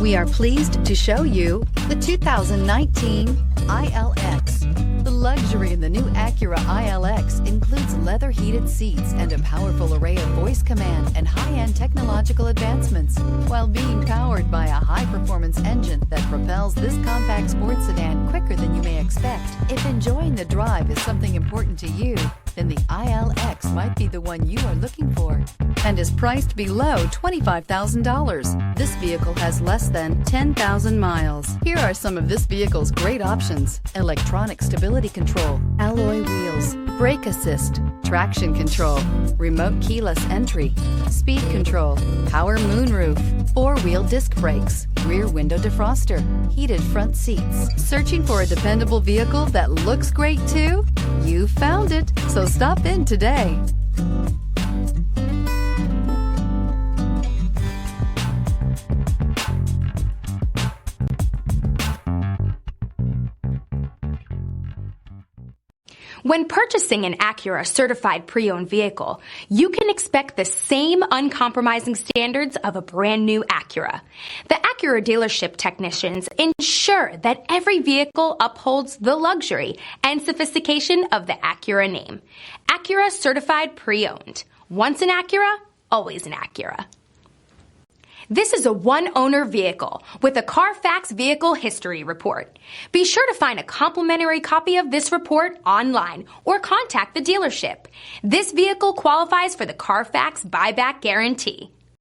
We are pleased to show you the 2019 ILX. The luxury in the new Acura ILX includes leather heated seats and a powerful array of voice command and high-end technological advancements, while being powered by a high-performance engine that propels this compact sports sedan quicker than you may expect. If enjoying the drive is something important to you, then the ILX might be the one you are looking for and is priced below $25,000. This vehicle has less than 10,000 miles. Here are some of this vehicle's great options: electronic stability control, alloy wheels, brake assist, traction control, remote keyless entry, speed control, power moonroof, four-wheel disc brakes, rear window defroster, heated front seats. Searching for a dependable vehicle that looks great too? You found it, so stop in today. When purchasing an Acura certified pre-owned vehicle, you can expect the same uncompromising standards of a brand new Acura. The Acura dealership technicians ensure that every vehicle upholds the luxury and sophistication of the Acura name. Acura certified pre-owned. Once an Acura, always an Acura. This is a one-owner vehicle with a Carfax Vehicle History Report. Be sure to find a complimentary copy of this report online or contact the dealership. This vehicle qualifies for the Carfax Buyback Guarantee.